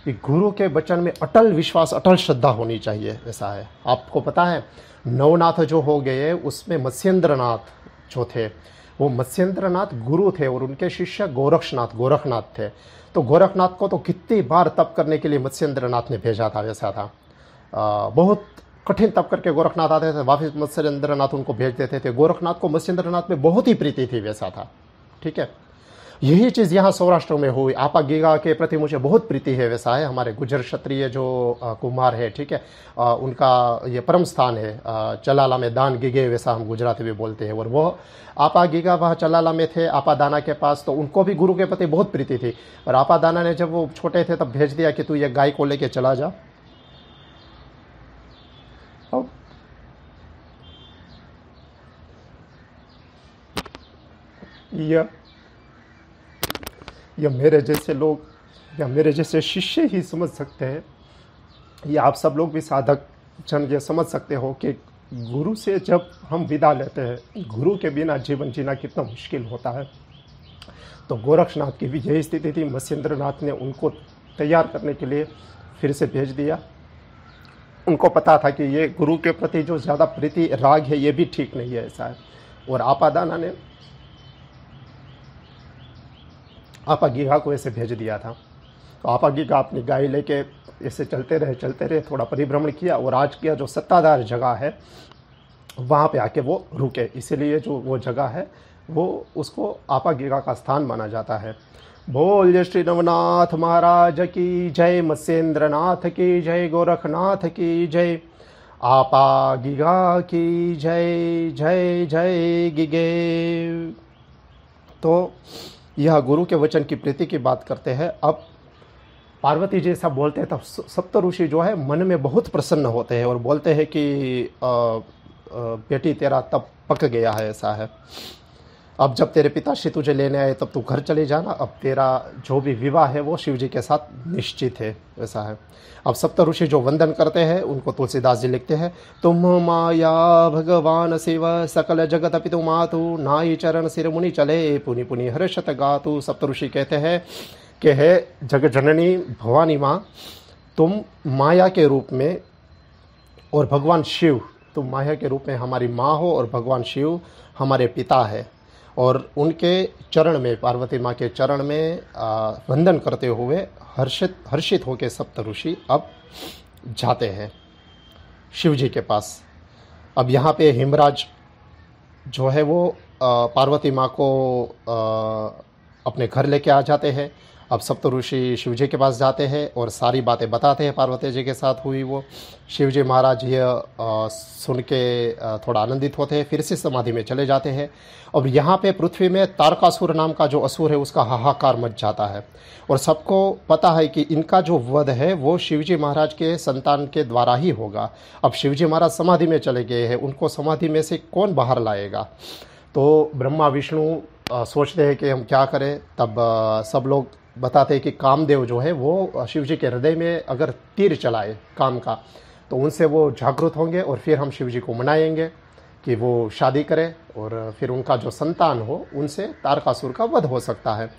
Speaker 1: कि गुरु के वचन में अटल विश्वास, अटल श्रद्धा होनी चाहिए, ऐसा है। आपको पता है नवनाथ जो हो गए उसमें मत्स्येंद्रनाथ जो थे, वो मत्स्येंद्रनाथ गुरु थे और उनके शिष्य गोरखनाथ थे। तो गोरखनाथ को तो कितनी बार तप करने के लिए मत्स्येंद्रनाथ ने भेजा था, वैसा था। बहुत कठिन तप करके गोरखनाथ आते थे, वापिस मत्स्येंद्रनाथ उनको भेज देते थे। गोरखनाथ को मत्स्येंद्रनाथ में बहुत ही प्रीति थी, वैसा था। ठीक है, यही चीज़ यहाँ सौराष्ट्र में हुई। आपा गीगा के प्रति मुझे बहुत प्रीति है, वैसा है। हमारे गुजर क्षत्रिय जो कुमार है, ठीक है, उनका ये परम स्थान है चलाला में, दान गिगे वैसा हम गुजराती में बोलते हैं। और वो आपा गीगा वह चलाला में थे आपा दाना के पास, तो उनको भी गुरु के प्रति बहुत प्रीति थी। और आपा दाना ने जब वो छोटे थे तब भेज दिया कि तू ये गाय को लेके चला जा। यह मेरे जैसे लोग या मेरे जैसे शिष्य ही समझ सकते हैं, या आप सब लोग भी साधक जन ये समझ सकते हो कि गुरु से जब हम विदा लेते हैं, गुरु के बिना जीवन जीना कितना मुश्किल होता है। तो गोरक्षनाथ की भी यही स्थिति थी। मत्स्येंद्र नाथ ने उनको तैयार करने के लिए फिर से भेज दिया। उनको पता था कि ये गुरु के प्रति जो ज़्यादा प्रीति राग है ये भी ठीक नहीं है, ऐसा है। और आपादाना ने आपागीगा को ऐसे भेज दिया था। तो आपागीगा अपनी गाय लेके ऐसे चलते रहे, थोड़ा परिभ्रमण किया, और आज की जो सत्ताधार जगह है वहाँ पे आके वो रुके। इसीलिए जो वो जगह है वो उसको आपागीगा का स्थान माना जाता है। बोल जय श्री नवनाथ महाराज की जय, मत्स्येंद्र नाथ की जय, गोरखनाथ की जय, आपागीगा की जय। जय जय गिगे। तो यह गुरु के वचन की प्रीति की बात करते हैं। अब पार्वती जी ऐसा बोलते हैं तब सप्त ऋषि जो है मन में बहुत प्रसन्न होते हैं और बोलते हैं कि बेटी तेरा तब पक गया है, ऐसा है। अब जब तेरे पिताश्री तुझे लेने आए तब तू घर चले जाना, अब तेरा जो भी विवाह है वो शिव जी के साथ निश्चित है, ऐसा है। अब सप्त ऋषि जो वंदन करते हैं उनको तुलसीदास जी लिखते हैं, तुम माया भगवान शिव सकल जगत पितु मातु, नाई चरण सिर मुनि चले, पुनि पुनि हर्षत गातु। सप्त ऋषि कहते हैं कि हे जगत जननी भवानी माँ, तुम माया के रूप में और भगवान शिव, तुम माया के रूप में हमारी माँ हो और भगवान शिव हमारे पिता है। और उनके चरण में, पार्वती माँ के चरण में वंदन करते हुए हर्षित होकर सप्त ऋषि अब जाते हैं शिव जी के पास। अब यहाँ पे हिमराज जो है वो पार्वती माँ को अपने घर लेके आ जाते हैं। अब सप्त ऋषि शिव जी के पास जाते हैं और सारी बातें बताते हैं पार्वती जी के साथ हुई वो। शिव जी महाराज ये सुन के थोड़ा आनंदित होते हैं, फिर से समाधि में चले जाते हैं। अब यहाँ पे पृथ्वी में तारकासुर नाम का जो असुर है उसका हाहाकार मच जाता है, और सबको पता है कि इनका जो वध है वो शिव जी महाराज के संतान के द्वारा ही होगा। अब शिव जी महाराज समाधि में चले गए हैं, उनको समाधि में से कौन बाहर लाएगा। तो ब्रह्मा विष्णु सोचते हैं कि हम क्या करें। तब सब लोग बताते हैं कि कामदेव जो है वो शिव जी के हृदय में अगर तीर चलाए काम का, तो उनसे वो जागृत होंगे और फिर हम शिव जी को मनाएंगे कि वो शादी करें और फिर उनका जो संतान हो उनसे तारकासुर का वध हो सकता है।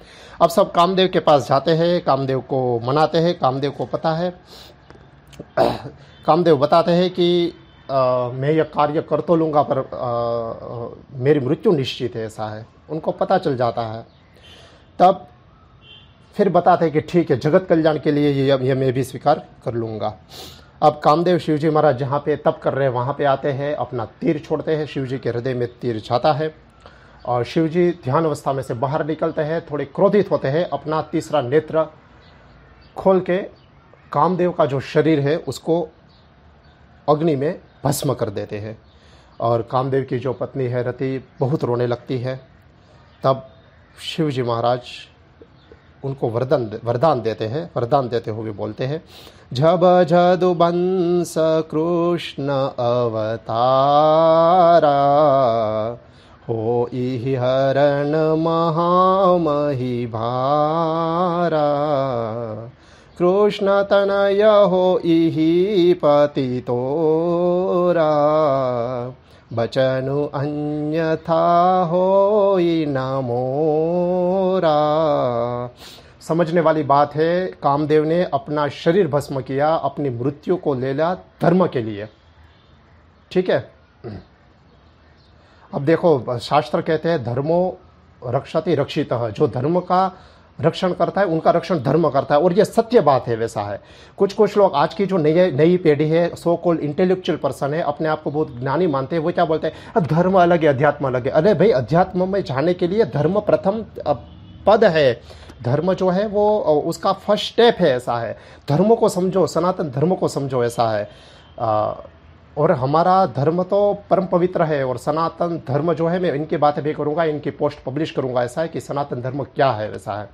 Speaker 1: अब सब कामदेव के पास जाते हैं, कामदेव को मनाते हैं। कामदेव को पता है, कामदेव बताते हैं कि मैं यह कार्य कर तो लूँगा पर मेरी मृत्यु निश्चित है, ऐसा है। उनको पता चल जाता है। तब फिर बताते हैं कि ठीक है, जगत कल्याण के लिए ये मैं भी स्वीकार कर लूँगा। अब कामदेव शिव जी महाराज जहाँ पे तप कर रहे हैं वहाँ पे आते हैं, अपना तीर छोड़ते हैं। शिव जी के हृदय में तीर जाता है और शिव जी ध्यान अवस्था में से बाहर निकलते हैं, थोड़े क्रोधित होते हैं, अपना तीसरा नेत्र खोल के कामदेव का जो शरीर है उसको अग्नि में भस्म कर देते हैं। और कामदेव की जो पत्नी है रति बहुत रोने लगती है। तब शिव जी महाराज उनको वरदान देते हैं। वरदान देते हुए बोलते हैं, जब जदुवंश कृष्ण अवतारा, हो इहि हरण महामहि भारा, कृष्ण तनय हो इहि पति तोरा, बचनु अन्यथा होई न मोरा। समझने वाली बात है, कामदेव ने अपना शरीर भस्म किया, अपनी मृत्यु को ले लिया धर्म के लिए, ठीक है। अब देखो शास्त्र कहते हैं धर्मो रक्षति रक्षितः, जो धर्म का रक्षण करता है उनका रक्षण धर्म करता है, और ये सत्य बात है, वैसा है। कुछ लोग आज की जो नई पीढ़ी है, सो कॉल्ड इंटेलेक्चुअल पर्सन है, अपने आप को बहुत ज्ञानी मानते हैं, वो क्या बोलते हैं धर्म अलग है अध्यात्म अलग है। अरे भाई, अध्यात्म में जाने के लिए धर्म प्रथम पद है। धर्म जो है वो उसका फर्स्ट स्टेप है, ऐसा है। धर्म को समझो, सनातन धर्म को समझो, ऐसा है। और हमारा धर्म तो परम पवित्र है, और सनातन धर्म जो है, मैं इनकी बातें भी करूँगा, इनकी पोस्ट पब्लिश करूँगा, ऐसा है कि सनातन धर्म क्या है, वैसा है।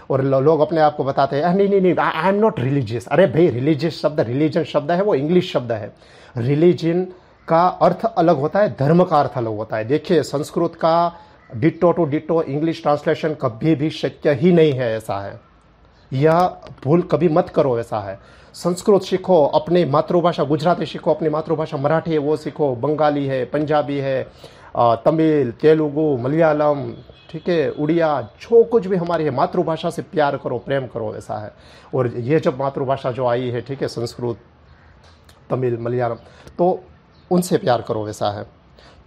Speaker 1: और लोग अपने आप को बताते हैं नहीं, आई एम नॉट रिलीजियस। अरे भाई, रिलीजियस शब्द, रिलीजन शब्द है वो इंग्लिश शब्द है। रिलीजन का अर्थ अलग होता है, धर्म का अर्थ अलग होता है। देखिए, संस्कृत का ditto to ditto English translation कभी भी शक्य ही नहीं है, ऐसा है। यह भूल कभी मत करो, ऐसा है। संस्कृत सीखो, अपनी मातृभाषा गुजराती सीखो, अपनी मातृभाषा मराठी है वो सीखो, बंगाली है, पंजाबी है, तमिल, तेलुगु, मलयालम, ठीक है, उड़िया, जो कुछ भी हमारी है मातृभाषा से प्यार करो, प्रेम करो, ऐसा है। और ये जब मातृभाषा जो आई है, ठीक है, संस्कृत, तमिल, मलयालम, तो उनसे प्यार करो, वैसा है।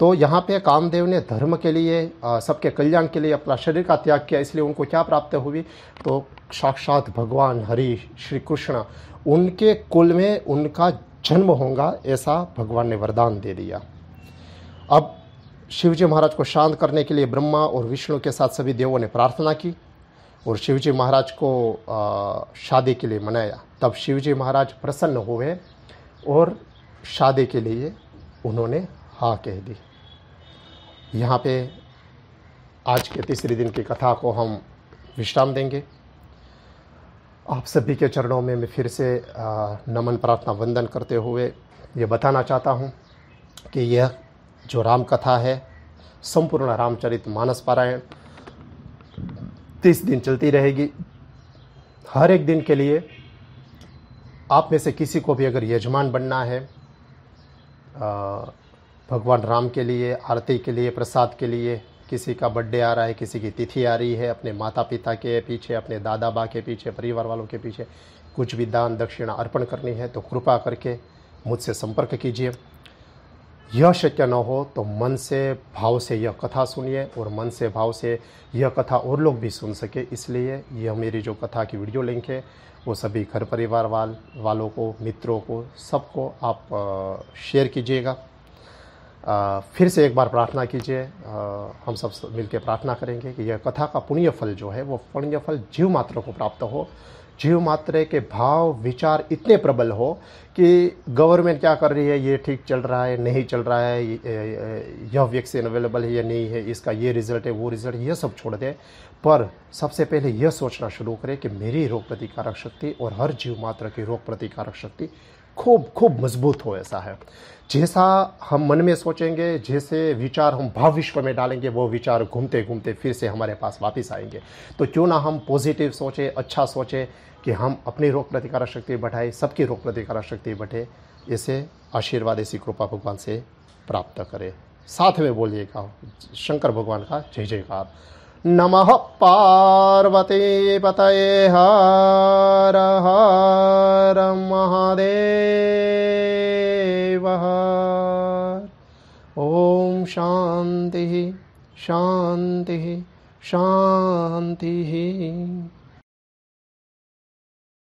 Speaker 1: तो यहाँ पे कामदेव ने धर्म के लिए, सबके कल्याण के लिए अपना शरीर का त्याग किया, इसलिए उनको क्या प्राप्त हुई? तो साक्षात भगवान हरि श्री कृष्ण, उनके कुल में उनका जन्म होगा, ऐसा भगवान ने वरदान दे दिया। अब शिवजी महाराज को शांत करने के लिए ब्रह्मा और विष्णु के साथ सभी देवों ने प्रार्थना की और शिवजी महाराज को शादी के लिए मनाया। तब शिवजी महाराज प्रसन्न हुए और शादी के लिए उन्होंने हाँ कह दी। यहाँ पे आज के तीसरे दिन की कथा को हम विश्राम देंगे। आप सभी के चरणों में मैं फिर से नमन, प्रार्थना, वंदन करते हुए ये बताना चाहता हूँ कि यह जो राम कथा है, संपूर्ण रामचरित मानस पारायण 30 दिन चलती रहेगी। हर एक दिन के लिए आप में से किसी को भी अगर यजमान बनना है, भगवान राम के लिए, आरती के लिए, प्रसाद के लिए, किसी का बर्थडे आ रहा है, किसी की तिथि आ रही है, अपने माता पिता के पीछे, अपने दादा बा के पीछे, परिवार वालों के पीछे कुछ भी दान दक्षिणा अर्पण करनी है, तो कृपा करके मुझसे संपर्क कीजिए। यह शक्य न हो तो मन से भाव से यह कथा सुनिए और मन से भाव से यह कथा और लोग भी सुन सके, इसलिए यह मेरी जो कथा की वीडियो लिंक है वो सभी घर परिवार वालों को, मित्रों को, सबको आप शेयर कीजिएगा। फिर से एक बार प्रार्थना कीजिए, हम सब मिलकर प्रार्थना करेंगे कि यह कथा का पुण्य फल जो है वो पुण्य फल जीव मात्र को प्राप्त हो। जीव मात्र के भाव विचार इतने प्रबल हो कि गवर्नमेंट क्या कर रही है, ये ठीक चल रहा है, नहीं चल रहा है, यह वैक्सीन अवेलेबल है या नहीं है, इसका ये रिजल्ट है, वो रिजल्ट, यह सब छोड़ दें। पर सबसे पहले यह सोचना शुरू करें कि मेरी रोग प्रतिकारक शक्ति और हर जीव मात्र की रोग प्रतिकारक शक्ति खूब खूब मजबूत हो, ऐसा है। जैसा हम मन में सोचेंगे, जैसे विचार हम भाव विश्व में डालेंगे, वो विचार घूमते घूमते फिर से हमारे पास वापस आएंगे। तो क्यों ना हम पॉजिटिव सोचें, अच्छा सोचें कि हम अपनी रोग प्रतिकारक शक्ति बढ़ाएं, सबकी रोग प्रतिकारक शक्ति बढ़े, ऐसे आशीर्वाद, ऐसी कृपा भगवान से प्राप्त करें। साथ में बोलिएगा शंकर भगवान का जय जयकार। नमः पार्वती पतये हर हर महादेव हर। ओम शांति शांति शांति।